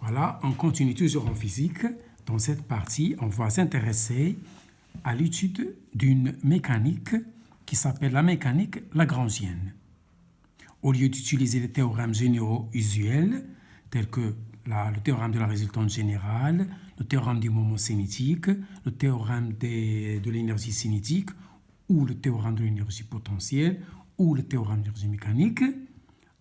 Voilà, on continue toujours en physique. Dans cette partie, on va s'intéresser à l'étude d'une mécanique qui s'appelle la mécanique lagrangienne. Au lieu d'utiliser les théorèmes généraux usuels, tels que le théorème de la résultante générale, le théorème du moment cinétique, le théorème de l'énergie cinétique, ou le théorème de l'énergie potentielle, ou le théorème de l'énergie mécanique,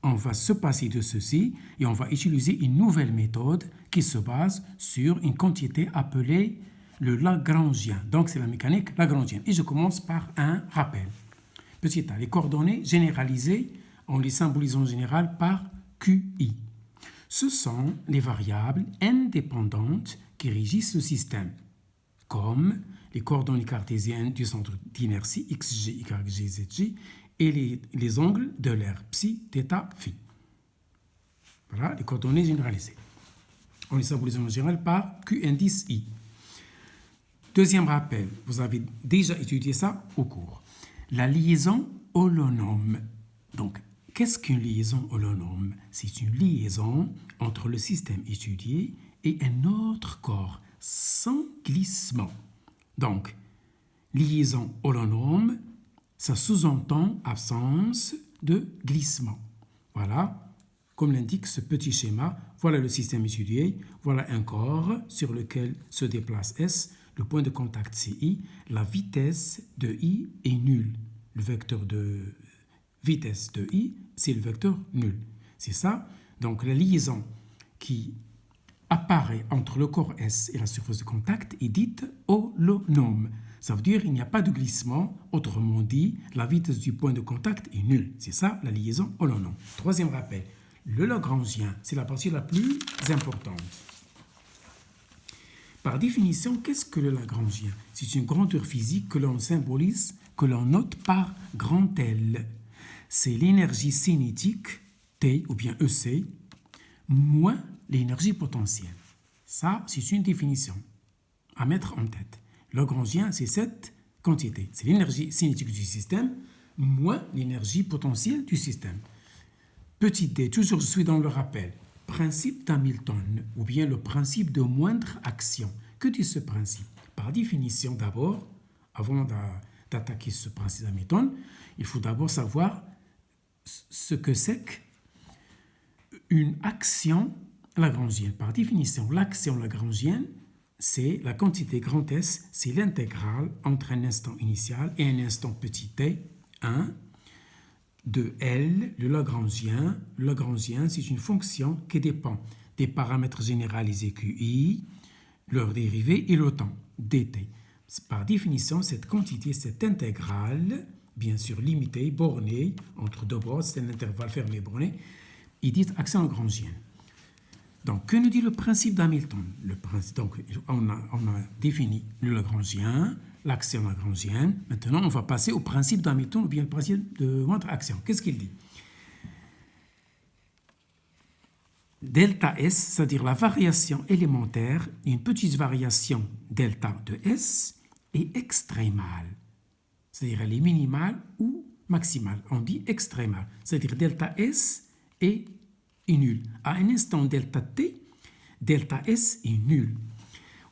on va se passer de ceci et on va utiliser une nouvelle méthode qui se base sur une quantité appelée le Lagrangien. Donc, c'est la mécanique lagrangienne. Et je commence par un rappel. Petit a, les coordonnées généralisées, on les symbolise en général par QI. Ce sont les variables indépendantes qui régissent le système, comme les coordonnées cartésiennes du centre d'inertie xg, y, g, zg et les angles de l'air psi, θ, phi. Voilà, les coordonnées généralisées. On les symbolise en général par Q indice I. Deuxième rappel, vous avez déjà étudié ça au cours. La liaison holonome. Donc, qu'est-ce qu'une liaison holonome? C'est une liaison entre le système étudié et un autre corps, sans glissement. Donc, liaison holonome, ça sous-entend absence de glissement. Voilà, comme l'indique ce petit schéma, voilà le système étudié, voilà un corps sur lequel se déplace S, le point de contact CI, la vitesse de I est nulle. Le vecteur de vitesse de I, c'est le vecteur nul. C'est ça. Donc la liaison qui apparaît entre le corps S et la surface de contact est dite holonome. Ça veut dire qu'il n'y a pas de glissement. Autrement dit, la vitesse du point de contact est nulle. C'est ça la liaison holonome. Troisième rappel, le Lagrangien, c'est la partie la plus importante. Par définition, qu'est-ce que le Lagrangien? C'est une grandeur physique que l'on symbolise, que l'on note par grand L. C'est l'énergie cinétique, T ou bien EC, moins l'énergie potentielle. Ça, c'est une définition à mettre en tête. Lagrangien, c'est cette quantité. C'est l'énergie cinétique du système moins l'énergie potentielle du système. Petit d, toujours je suis dans le rappel. Principe d'Hamilton, ou bien le principe de moindre action. Que dit ce principe? Par définition, d'abord, avant d'attaquer ce principe d'Hamilton, il faut d'abord savoir ce que c'est qu'une action lagrangienne. Par définition, l'action lagrangienne, c'est la quantité grand S, c'est l'intégrale entre un instant initial et un instant petit t, 1, de L, le Lagrangien. Le Lagrangien, c'est une fonction qui dépend des paramètres généralisés QI, leur dérivée et le temps, dt. Par définition, cette quantité, cette intégrale, bien sûr limitée, bornée, entre deux bords, c'est un intervalle fermé borné, est dite action lagrangienne. Donc, que nous dit le principe d'Hamilton? Donc, on a défini le Lagrangien, l'action lagrangienne. Maintenant, on va passer au principe d'Hamilton ou bien le principe de moindre action. Qu'est-ce qu'il dit? Delta S, c'est-à-dire la variation élémentaire, une petite variation delta de S, est extrémale. C'est-à-dire elle est minimale ou maximale. On dit extrémale. C'est-à-dire delta S est nulle. À un instant delta T, delta S est nulle.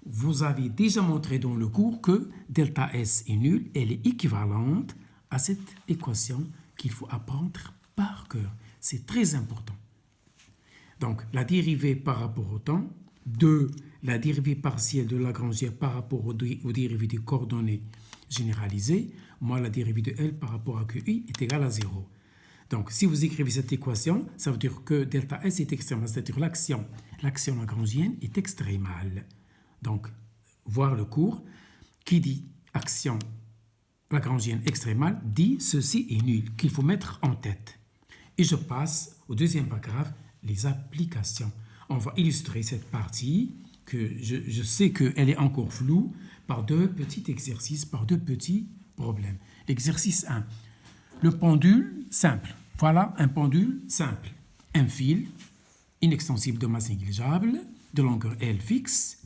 Vous avez déjà montré dans le cours que delta S est nulle. Elle est équivalente à cette équation qu'il faut apprendre par cœur. C'est très important. Donc, la dérivée par rapport au temps, 2, la dérivée partielle de Lagrangien par rapport aux dérivées des coordonnées généralisées, moi, la dérivée de L par rapport à QI est égale à 0. Donc, si vous écrivez cette équation, ça veut dire que delta S est extrémale, c'est-à-dire l'action lagrangienne est extrémale. Donc, voir le cours, qui dit action lagrangienne extrémale, dit ceci est nul, qu'il faut mettre en tête. Et je passe au deuxième paragraphe, les applications. On va illustrer cette partie, que je sais qu'elle est encore floue, par deux petits exercices, par deux petits problèmes. L'exercice 1, le pendule simple. Voilà un pendule simple. Un fil, inextensible de masse négligeable, de longueur L fixe.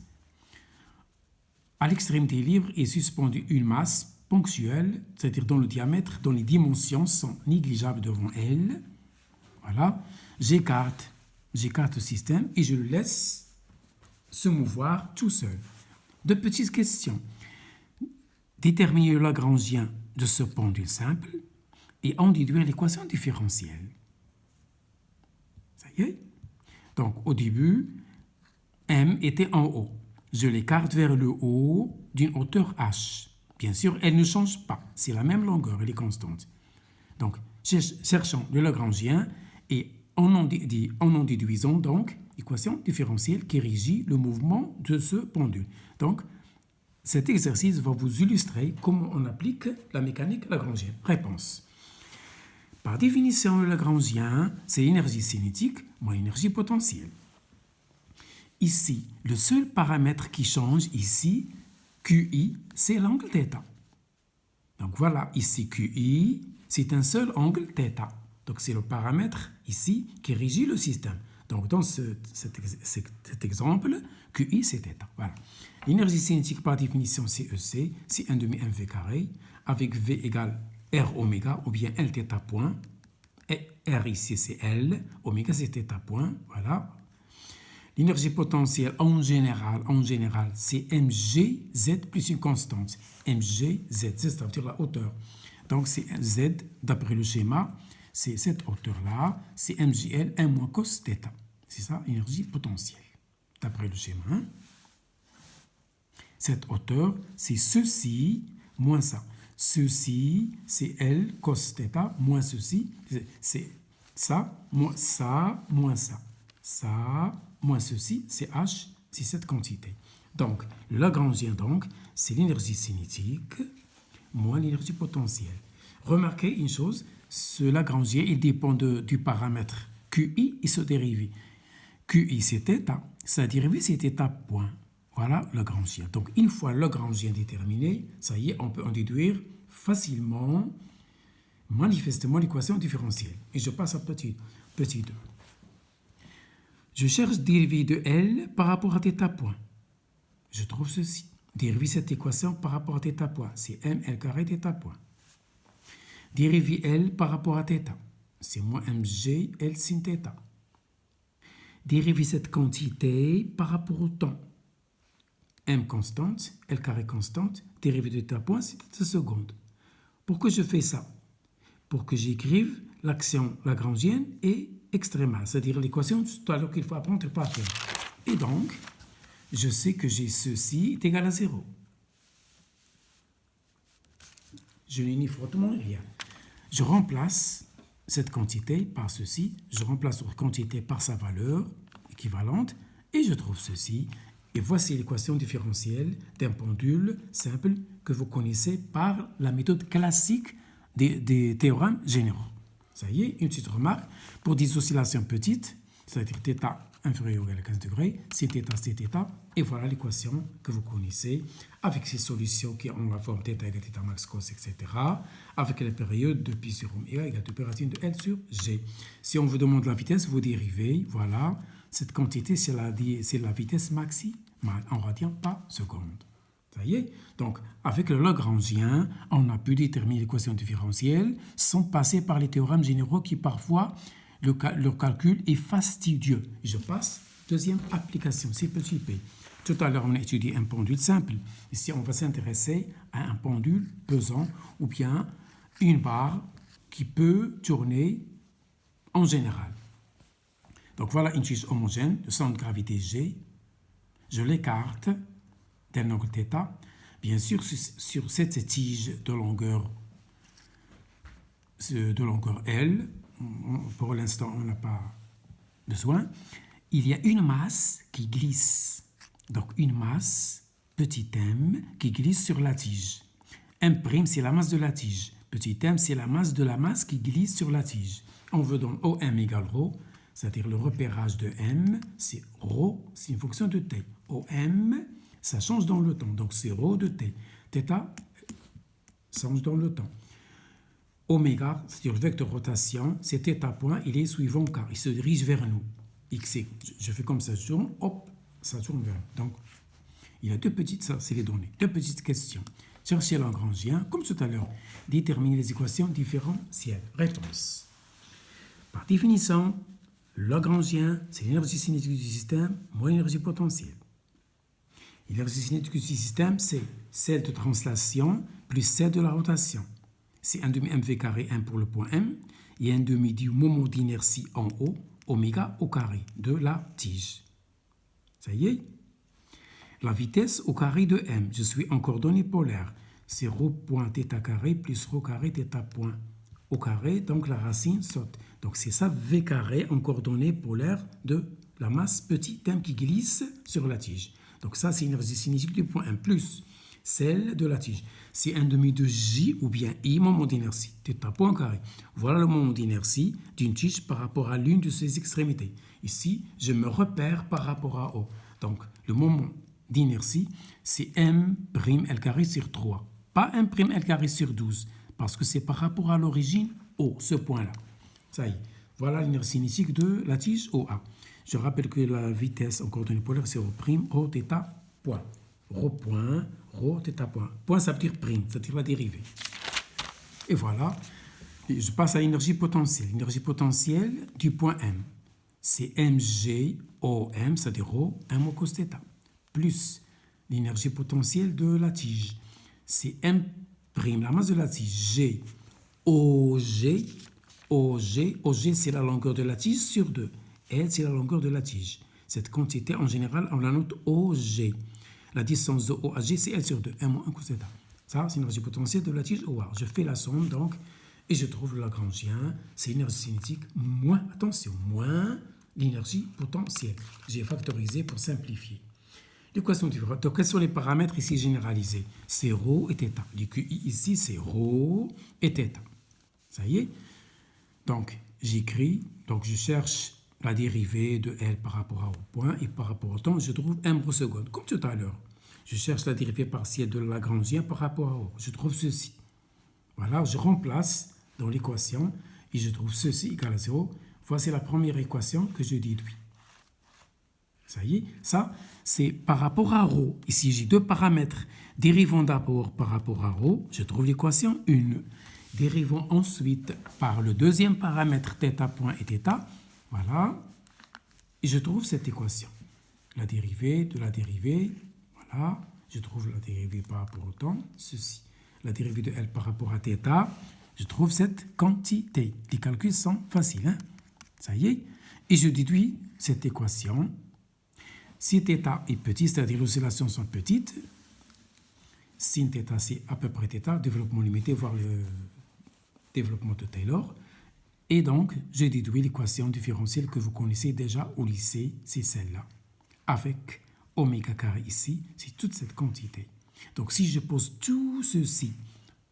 À l'extrémité libre est suspendue une masse ponctuelle, c'est-à-dire dont le diamètre, dont les dimensions sont négligeables devant L. Voilà. J'écarte le système et je le laisse se mouvoir tout seul. Deux petites questions. Déterminer le Lagrangien de ce pendule simple et en déduire l'équation différentielle. Ça y est? Donc, au début, M était en haut. Je l'écarte vers le haut d'une hauteur H. Bien sûr, elle ne change pas. C'est la même longueur, elle est constante. Donc, cherchons le Lagrangien et en en déduisons donc l'équation différentielle qui régit le mouvement de ce pendule. Donc, cet exercice va vous illustrer comment on applique la mécanique lagrangienne. Réponse. Par définition, le Lagrangien, c'est l'énergie cinétique moins l'énergie potentielle. Ici, le seul paramètre qui change ici, QI, c'est l'angle θ. Donc voilà, ici QI, c'est un seul angle θ. Donc c'est le paramètre ici qui régit le système. Donc dans cet exemple, QI c'est θ. Voilà. L'énergie cinétique par définition CEC, c'est 1 demi mv carré, avec V égale R oméga, ou bien L θ point. Et R ici c'est L, oméga c'est θ point. Voilà. L'énergie potentielle en général, c'est mgz plus une constante. Mgz, ça veut dire la hauteur. Donc c'est z, d'après le schéma, c'est cette hauteur-là, c'est mgl 1 moins cos θ. C'est ça, l'énergie potentielle, d'après le schéma. Hein? Cette hauteur, c'est ceci moins ça. Ceci, c'est L cos θ moins ceci, c'est ça, moins ça, moins ça. Ça, moins ceci, c'est H, c'est cette quantité. Donc, le Lagrangien, donc, c'est l'énergie cinétique moins l'énergie potentielle. Remarquez une chose, ce Lagrangien, il dépend du paramètre QI et sa dérivée. QI, c'est θ, sa dérivée, c'est θ point. Voilà le Lagrangien. Donc, une fois le Lagrangien déterminé, ça y est, on peut en déduire facilement, manifestement, l'équation différentielle. Et je passe à petit 2. Je cherche dérivée de L par rapport à θ point. Je trouve ceci. Dériver cette équation par rapport à θ point, c'est ml carré θ point. Dériver L par rapport à θ, c'est moins mg L sin θ. Dériver cette quantité par rapport au temps. M constante, L carré constante, dérivée de θ point, c'est θ seconde. Pourquoi je fais ça? Pour que j'écrive l'action lagrangienne et extrémale, c'est-à-dire l'équation tout à l'heure qu'il faut apprendre par cœur. Et donc, je sais que j'ai ceci est égal à 0. Je n'ai ni frottement ni rien. Je remplace cette quantité par ceci, je remplace cette quantité par sa valeur équivalente et je trouve ceci. Et voici l'équation différentielle d'un pendule simple que vous connaissez par la méthode classique des théorèmes généraux. Ça y est, une petite remarque. Pour des oscillations petites, c'est-à-dire θ inférieur ou égal à 15 degrés, c'est θ, et voilà l'équation que vous connaissez, avec ces solutions qui ont la forme θ égale θ max cos, etc., avec la période de pi sur oméga égale toute racine de L sur G. Si on vous demande la vitesse, vous dérivez, voilà, cette quantité, c'est la vitesse maximale en radians par seconde. Ça y est. Donc, avec le Lagrangien, on a pu déterminer l'équation différentielle sans passer par les théorèmes généraux qui, parfois, leur calcul est fastidieux. Je passe, deuxième application, c'est petit p. Tout à l'heure, on a étudié un pendule simple. Ici, on va s'intéresser à un pendule pesant ou bien une barre qui peut tourner en général. Donc, voilà une tige homogène de centre de gravité G. Je l'écarte d'un angle θ. Bien sûr, sur cette tige de longueur L, pour l'instant, on n'a pas besoin, il y a une masse qui glisse. Donc, une masse, petit m, qui glisse sur la tige. M', c'est la masse de la tige. Petit m, c'est la masse de la masse qui glisse sur la tige. On veut donc OM égale ρ, c'est-à-dire le repérage de m, c'est ρ, c'est une fonction de t. OM, ça change dans le temps, donc c'est ρ de t. Θ change dans le temps. Oméga, c'est-à-dire le vecteur rotation, c'est θ point, il est suivant car il se dirige vers nous. X, je fais comme ça, je tourne, hop, ça tourne vers nous. Donc, il y a deux petites, ça c'est les données, deux petites questions. Cherchez le Lagrangien, comme tout à l'heure, déterminer les équations différentielles. Réponse. Par définition, le Lagrangien, c'est l'énergie cinétique du système moins l'énergie potentielle. L'énergie cinétique du système, c'est celle de translation plus celle de la rotation. C'est 1 demi mv carré 1 pour le point M et 1 demi du moment d'inertie en haut, oméga au carré de la tige. Ça y est? La vitesse au carré de M, je suis en coordonnées polaires. C'est ρ point θ carré plus ρ carré θ point au carré, donc la racine saute. Donc c'est ça V carré en coordonnées polaires de la masse petit m qui glisse sur la tige. Donc ça, c'est l'énergie cinétique du point M plus celle de la tige. C'est 1 demi de J ou bien I, moment d'inertie, θ point carré. Voilà le moment d'inertie d'une tige par rapport à l'une de ses extrémités. Ici, je me repère par rapport à O. Donc, le moment d'inertie, c'est M' L carré sur 3. Pas M' L carré sur 12, parce que c'est par rapport à l'origine O, ce point-là. Ça y est. Voilà l'énergie cinétique de la tige OA. Je rappelle que la vitesse en coordonnées polaires, c'est ρ θ point. Rho point, ρ θ point. Point, ça veut dire prime, ça veut dire la dérivée. Et voilà. Et je passe à l'énergie potentielle. L'énergie potentielle du point M, c'est mg/m, c'est-à-dire ρ, m au cos θ, plus l'énergie potentielle de la tige. C'est m', la masse de la tige, g, OG, c'est la longueur de la tige sur 2. L, c'est la longueur de la tige. Cette quantité, en général, on la note OG. La distance de O à G, c'est L sur 2, m moins 1 cos θ. Ça, c'est l'énergie potentielle de la tige OA. Je fais la somme, donc, et je trouve le Lagrangien, c'est l'énergie cinétique moins, attention, moins l'énergie potentielle. J'ai factorisé pour simplifier. L'équation différente. Donc, quels sont les paramètres ici généralisés? C'est ρ et θ. Du QI ici, c'est ρ et θ. Ça y est? Donc, j'écris, donc je cherche la dérivée de L par rapport au point et par rapport au temps, je trouve m par seconde, comme tout à l'heure. Je cherche la dérivée partielle de Lagrangien par rapport à O. Je trouve ceci. Voilà, je remplace dans l'équation et je trouve ceci égal à 0. Voici la première équation que je déduis. Ça y est, ça, c'est par rapport à ρ. Ici, j'ai deux paramètres. Dérivons d'abord par rapport à ρ, je trouve l'équation 1. Dérivons ensuite par le deuxième paramètre θ point et θ. Voilà. Et je trouve cette équation. La dérivée de la dérivée. Voilà. Je trouve la dérivée par rapport au temps. Ceci. La dérivée de L par rapport à θ. Je trouve cette quantité. Les calculs sont faciles. Hein? Ça y est. Et je déduis cette équation. Si θ est petit, c'est-à-dire les oscillations sont petites, sin θ c'est à peu près θ, développement limité, voire le développement de Taylor. Et donc, je déduis l'équation différentielle que vous connaissez déjà au lycée, c'est celle-là. Avec oméga carré ici, c'est toute cette quantité. Donc, si je pose tout ceci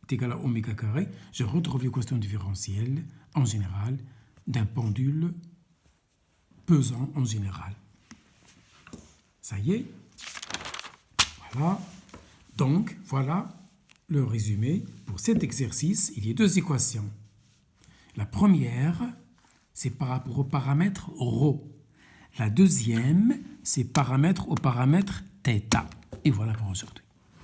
est égal à oméga carré, je retrouve l'équation différentielle, en général, d'un pendule pesant en général. Ça y est. Voilà. Donc, voilà le résumé. Pour cet exercice, il y a deux équations. La première, c'est par rapport au paramètre ρ. La deuxième, c'est paramètre au paramètre θ. Et voilà pour aujourd'hui.